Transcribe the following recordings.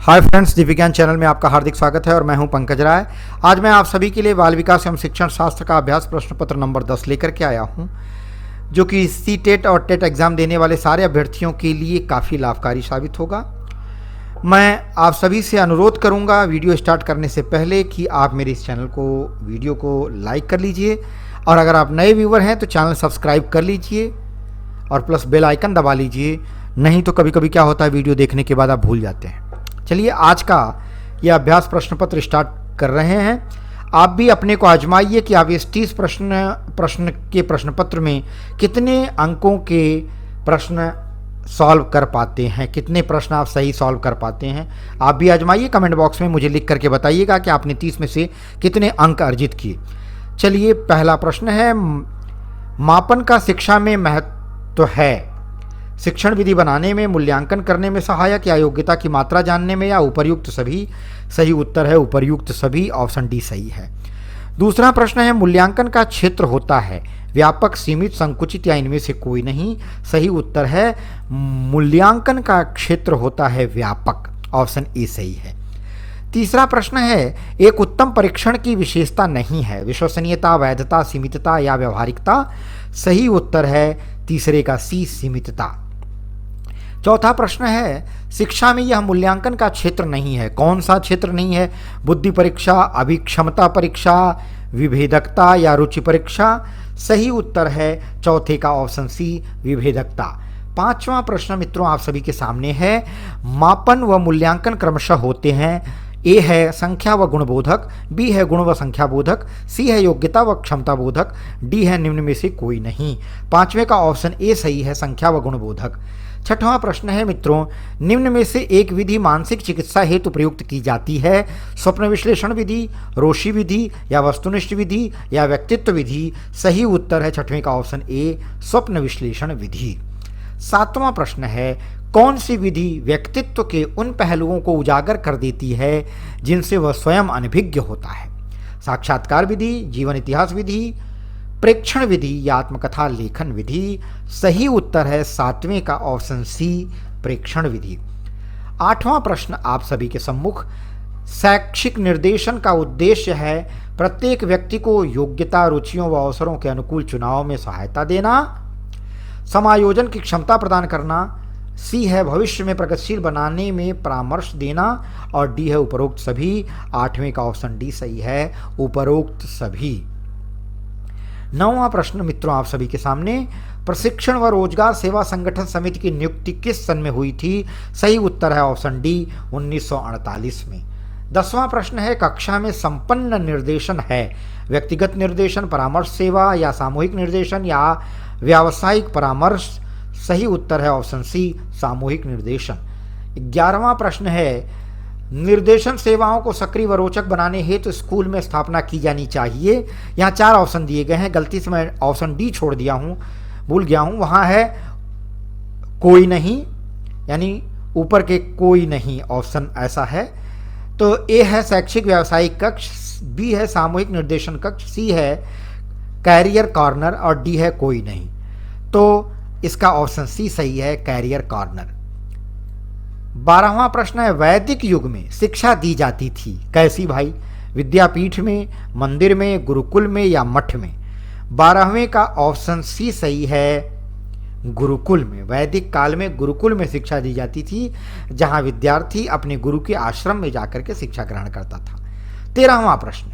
Hi friends, दिव्यज्ञान channel में आपका हार्दिक स्वागत है और मैं हूं पंकज राय। आज मैं आप सभी के लिए बाल विकास एवं शिक्षण शास्त्र का अभ्यास प्रश्न पत्र नंबर 10 लेकर के आया हूं, जो कि सी टेट और टेट एग्ज़ाम देने वाले सारे अभ्यर्थियों के लिए काफ़ी लाभकारी साबित होगा। मैं आप सभी से अनुरोध करूंगा वीडियो स्टार्ट करने से पहले कि आप मेरे इस चैनल को वीडियो को लाइक कर लीजिए, और अगर आप नए व्यूवर हैं तो चैनल सब्सक्राइब कर लीजिए और प्लस बेल आइकन दबा लीजिए। नहीं तो कभी कभी क्या होता है, वीडियो देखने के बाद आप भूल जाते हैं। चलिए आज का यह अभ्यास प्रश्न पत्र स्टार्ट कर रहे हैं। आप भी अपने को आजमाइए कि आप इस 30 प्रश्न के प्रश्न पत्र में कितने अंकों के प्रश्न सॉल्व कर पाते हैं, कितने प्रश्न आप सही सॉल्व कर पाते हैं। आप भी आजमाइए, कमेंट बॉक्स में मुझे लिख करके बताइएगा कि आपने 30 में से कितने अंक अर्जित किए। चलिए पहला प्रश्न है, मापन का शिक्षा में महत्व है। शिक्षण विधि बनाने में, मूल्यांकन करने में सहायक, या योग्यता की मात्रा जानने में, या उपर्युक्त सभी। सही उत्तर है उपर्युक्त सभी, ऑप्शन डी सही है। दूसरा प्रश्न है, मूल्यांकन का क्षेत्र होता है व्यापक, सीमित, संकुचित, या इनमें से कोई नहीं। सही उत्तर है मूल्यांकन का क्षेत्र होता है व्यापक, ऑप्शन ए सही है। तीसरा प्रश्न है, एक उत्तम परीक्षण की विशेषता नहीं है विश्वसनीयता, वैधता, सीमितता, या व्यवहारिकता। सही उत्तर है तीसरे का सी, सीमितता। चौथा प्रश्न है, शिक्षा में यह मूल्यांकन का क्षेत्र नहीं है। कौन सा क्षेत्र नहीं है? बुद्धि परीक्षा, अभिक्षमता परीक्षा, विभेदकता, या रुचि परीक्षा। सही उत्तर है चौथे का ऑप्शन सी, विभेदकता। पांचवा प्रश्न मित्रों आप सभी के सामने है, मापन व मूल्यांकन क्रमशः होते हैं। ए है संख्या व गुणबोधक, बी है गुण व संख्या बोधक, सी है योग्यता व क्षमता बोधक, डी है निम्न में से कोई नहीं। पांचवें का ऑप्शन ए सही है, संख्या व गुणबोधक। छठवां प्रश्न है मित्रों, निम्न में से एक विधि मानसिक चिकित्सा हेतु प्रयुक्त की जाती है। स्वप्न विश्लेषण विधि, रोशी विधि, या वस्तुनिष्ठ विधि, या व्यक्तित्व विधि। सही उत्तर है छठवें का ऑप्शन ए, स्वप्न विश्लेषण विधि। सातवां प्रश्न है, कौन सी विधि व्यक्तित्व के उन पहलुओं को उजागर कर देती है जिनसे वह स्वयं अनभिज्ञ होता है? साक्षात्कार विधि, जीवन इतिहास विधि, प्रेक्षण विधि, या आत्मकथा लेखन विधि। सही उत्तर है सातवें का ऑप्शन सी, प्रेक्षण विधि। आठवां प्रश्न आप सभी के सम्मुख, शैक्षिक निर्देशन का उद्देश्य है प्रत्येक व्यक्ति को योग्यता, रुचियों व अवसरों के अनुकूल चुनाव में सहायता देना, समायोजन की क्षमता प्रदान करना। सी है भविष्य में प्रगतिशील बनाने में परामर्श देना, और डी है उपरोक्त सभी। आठवें का ऑप्शन डी सही है, उपरोक्त सभी। नौवां प्रश्न मित्रों आप सभी के सामने, प्रशिक्षण व रोजगार सेवा संगठन समिति की नियुक्ति किस सन में हुई थी? सही उत्तर है ऑप्शन डी, 1948 में। 10वां प्रश्न है, कक्षा में संपन्न निर्देशन है व्यक्तिगत निर्देशन, परामर्श सेवा, या सामूहिक निर्देशन, या व्यावसायिक परामर्श। सही उत्तर है ऑप्शन सी, सामूहिक निर्देशन। 11वां प्रश्न है, निर्देशन सेवाओं को सक्रिय व रोचक बनाने हेतु स्कूल में स्थापना की जानी चाहिए। यहाँ 4 ऑप्शन दिए गए हैं, गलती से मैं ऑप्शन डी छोड़ दिया हूँ, भूल गया हूँ। वहाँ है कोई नहीं, यानी ऊपर के कोई नहीं ऑप्शन ऐसा है। तो ए है शैक्षिक व्यावसायिक कक्ष, बी है सामूहिक निर्देशन कक्ष, सी है कैरियर कॉर्नर, और डी है कोई नहीं। तो इसका ऑप्शन सी सही है, कैरियर कॉर्नर। 12वां प्रश्न है, वैदिक युग में शिक्षा दी जाती थी कैसी भाई? विद्यापीठ में, मंदिर में, गुरुकुल में, या मठ में। 12वें का ऑप्शन सी सही है, गुरुकुल में। वैदिक काल में गुरुकुल में शिक्षा दी जाती थी, जहां विद्यार्थी अपने गुरु के आश्रम में जाकर के शिक्षा ग्रहण करता था। 13वां प्रश्न,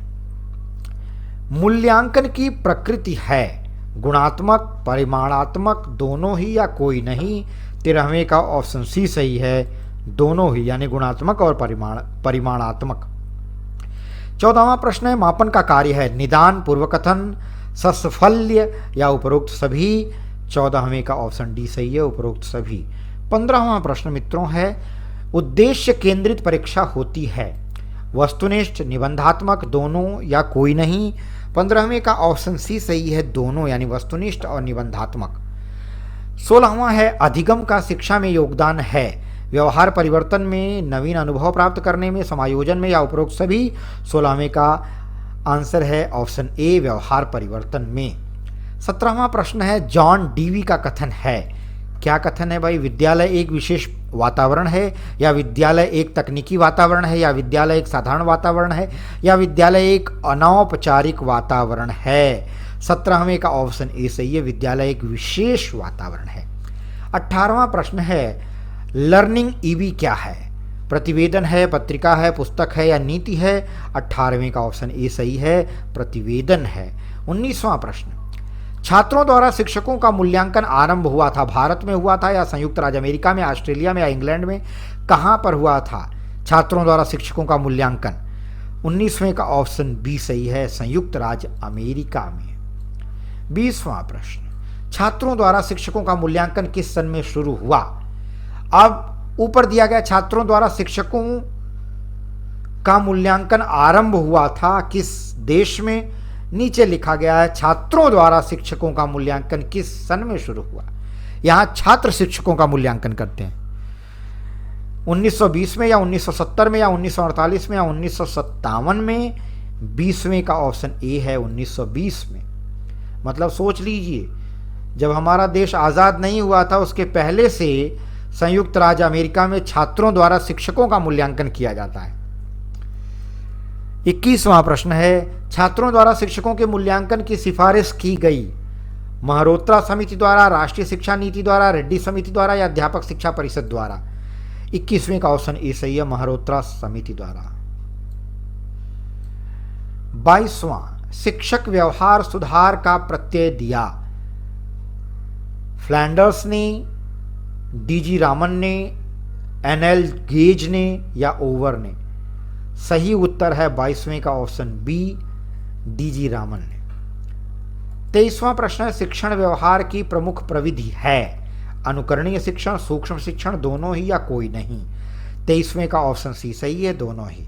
मूल्यांकन की प्रकृति है गुणात्मक, परिमाणात्मक, दोनों ही, या कोई नहीं। 13वें का ऑप्शन सी सही है, दोनों ही, यानी गुणात्मक और परिमाणात्मक। 14वां प्रश्न है, मापन का कार्य है निदान, पूर्वकथन, सस्फल्य, या उपरोक्त सभी। 14वें का ऑप्शन डी सही है, उपरोक्त सभी। 15वां प्रश्न मित्रों है, उद्देश्य केंद्रित परीक्षा होती है वस्तुनिष्ठ, निबंधात्मक, दोनों, या कोई नहीं। 15वें का ऑप्शन सी सही है, दोनों, यानी वस्तुनिष्ठ और निबंधात्मक। 16वां है, अधिगम का शिक्षा में योगदान है व्यवहार परिवर्तन में, नवीन अनुभव प्राप्त करने में, समायोजन में, या उपरोक्त सभी। 16वें का आंसर है ऑप्शन ए, व्यवहार परिवर्तन में। 17वां प्रश्न है, जॉन डीवी का कथन है क्या कथन है भाई? विद्यालय एक विशेष वातावरण है, या विद्यालय एक तकनीकी वातावरण है, या विद्यालय एक साधारण वातावरण है, या विद्यालय एक अनौपचारिक वातावरण है? 17वें का ऑप्शन ए सही है, विद्यालय एक विशेष वातावरण है। 18वां प्रश्न है, लर्निंग ईवी क्या है? प्रतिवेदन है, पत्रिका है, पुस्तक है या नीति है? 18वें का ऑप्शन ए सही है, प्रतिवेदन है। 19वां प्रश्न, छात्रों द्वारा शिक्षकों का मूल्यांकन आरंभ हुआ था, भारत में हुआ था या संयुक्त राज्य अमेरिका में, ऑस्ट्रेलिया में या इंग्लैंड में? कहां पर हुआ था छात्रों द्वारा शिक्षकों का मूल्यांकन? 19वें का ऑप्शन बी सही है, संयुक्त राज्य अमेरिका में। 20वां प्रश्न, छात्रों द्वारा शिक्षकों का मूल्यांकन किस सन में शुरू हुआ? अब ऊपर दिया गया छात्रों द्वारा शिक्षकों का मूल्यांकन आरंभ हुआ था किस देश में, नीचे लिखा गया है छात्रों द्वारा शिक्षकों का मूल्यांकन किस सन में शुरू हुआ। यहां छात्र शिक्षकों का मूल्यांकन करते हैं 1920 में या 1970 में या 1948 में या 1957 में? 20वें का ऑप्शन ए है, 1920 में। मतलब सोच लीजिए, जब हमारा देश आज़ाद नहीं हुआ था उसके पहले से संयुक्त राज्य अमेरिका में छात्रों द्वारा शिक्षकों का मूल्यांकन किया जाता है। 21वां प्रश्न है, छात्रों द्वारा शिक्षकों के मूल्यांकन की सिफारिश की गई मल्होत्रा समिति द्वारा, राष्ट्रीय शिक्षा नीति द्वारा, रेड्डी समिति द्वारा या अध्यापक शिक्षा परिषद द्वारा? 21वें का ऑप्शन ए सही है, मल्होत्रा समिति द्वारा। 22वां, शिक्षक व्यवहार सुधार का प्रत्यय दिया, फ्लैंडर्स ने, डीजी रामन ने, एनएल गेज ने या ओवर ने? सही उत्तर है 22वें का ऑप्शन बी, डीजी रामन ने। 23वां प्रश्न है, शिक्षण व्यवहार की प्रमुख प्रविधि है, अनुकरणीय शिक्षण, सूक्ष्म शिक्षण, दोनों ही या कोई नहीं? 23वें का ऑप्शन सी सही है, दोनों ही।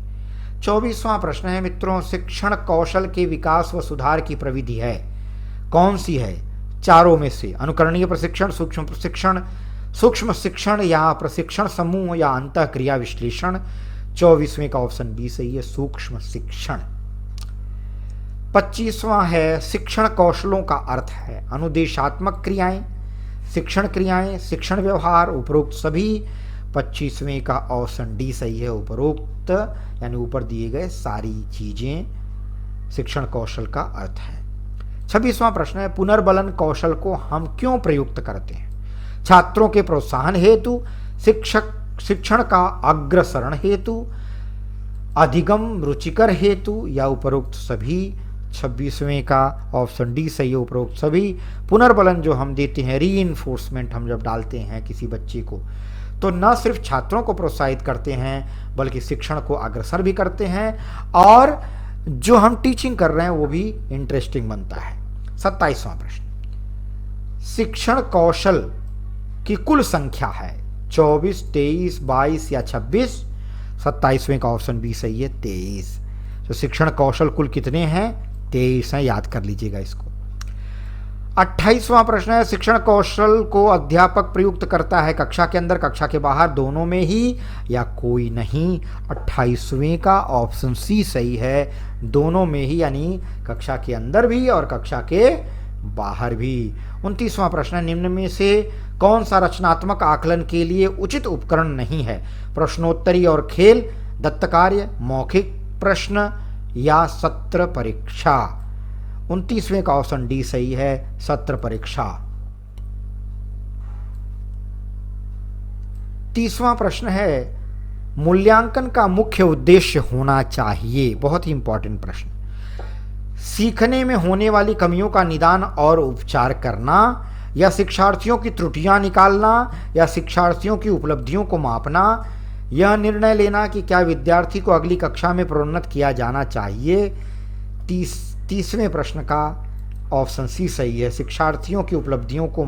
24वां प्रश्न है मित्रों, शिक्षण कौशल के विकास व सुधार की प्रविधि है, कौन सी है चारों में से? अनुकरणीय प्रशिक्षण, सूक्ष्म प्रशिक्षण, सूक्ष्म शिक्षण या प्रशिक्षण समूह या अंतः क्रिया विश्लेषण? 24वें का ऑप्शन बी सही है, सूक्ष्म शिक्षण। 25वां है, शिक्षण कौशलों का अर्थ है अनुदेशात्मक क्रियाएं, शिक्षण क्रियाएं, शिक्षण व्यवहार, उपरोक्त सभी? 25वें का ऑप्शन डी सही है, उपरोक्त यानी ऊपर दिए गए सारी चीजें शिक्षण कौशल का अर्थ है। 26वां प्रश्न है, पुनर्बलन कौशल को हम क्यों प्रयुक्त करते हैं? छात्रों के प्रोत्साहन हेतु, शिक्षण का अग्रसरण हेतु, अधिगम रुचिकर हेतु या उपरोक्त सभी? 26वें का ऑप्शन डी सही है, उपरोक्त सभी। पुनर्बलन जो हम देते हैं, रीइंफोर्समेंट हम जब डालते हैं किसी बच्चे को, तो न सिर्फ छात्रों को प्रोत्साहित करते हैं बल्कि शिक्षण को अग्रसर भी करते हैं, और जो हम टीचिंग कर रहे हैं वो भी इंटरेस्टिंग बनता है। 27वां प्रश्न, शिक्षण कौशल की कुल संख्या है 24, 23, 22 या 26? 27वें का ऑप्शन बी सही है, 23। तो शिक्षण कौशल कुल कितने हैं? 23 हैं, याद कर लीजिएगा इसको। 28वां प्रश्न है, शिक्षण कौशल को अध्यापक प्रयुक्त करता है कक्षा के अंदर, कक्षा के बाहर, दोनों में ही या कोई नहीं? 28वें का ऑप्शन सी सही है, दोनों में ही, यानी कक्षा के अंदर भी और कक्षा के बाहर भी। 29वां प्रश्न है, निम्न में से कौन सा रचनात्मक आकलन के लिए उचित उपकरण नहीं है? प्रश्नोत्तरी और खेल, दत्त कार्य, मौखिक प्रश्न या सत्र परीक्षा? 29वें का ऑप्शन डी सही है, सत्र परीक्षा। 30वां प्रश्न है, मूल्यांकन का मुख्य उद्देश्य होना चाहिए, बहुत ही इंपॉर्टेंट प्रश्न। सीखने में होने वाली कमियों का निदान और उपचार करना, या शिक्षार्थियों की त्रुटियां निकालना, या शिक्षार्थियों की उपलब्धियों को मापना, यह निर्णय लेना कि क्या विद्यार्थी को अगली कक्षा में प्रोन्नत किया जाना चाहिए? 30वें प्रश्न का ऑप्शन सी सही है, शिक्षार्थियों की उपलब्धियों को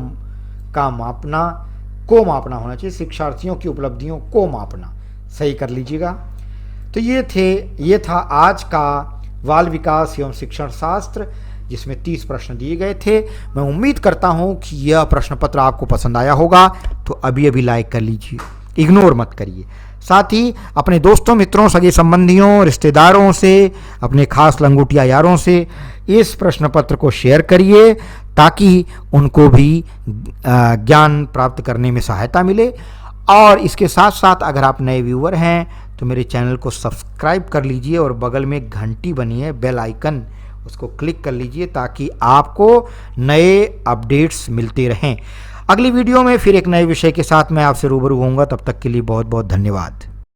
मापना होना चाहिए, शिक्षार्थियों की उपलब्धियों को मापना, सही कर लीजिएगा। तो ये था आज का बाल विकास एवं शिक्षण शास्त्र, जिसमें 30 प्रश्न दिए गए थे। मैं उम्मीद करता हूं कि यह प्रश्न पत्र आपको पसंद आया होगा, तो अभी लाइक कर लीजिए, इग्नोर मत करिए। साथ ही अपने दोस्तों, मित्रों, सगे संबंधियों, रिश्तेदारों से, अपने खास लंगोटिया यारों से इस प्रश्न पत्र को शेयर करिए, ताकि उनको भी ज्ञान प्राप्त करने में सहायता मिले। और इसके साथ साथ अगर आप नए व्यूअर हैं तो मेरे चैनल को सब्सक्राइब कर लीजिए और बगल में घंटी बनी है बेल आइकन, उसको क्लिक कर लीजिए ताकि आपको नए अपडेट्स मिलते रहें। अगली वीडियो में फिर एक नए विषय के साथ मैं आपसे रूबरू होऊंगा। तब तक के लिए बहुत बहुत धन्यवाद।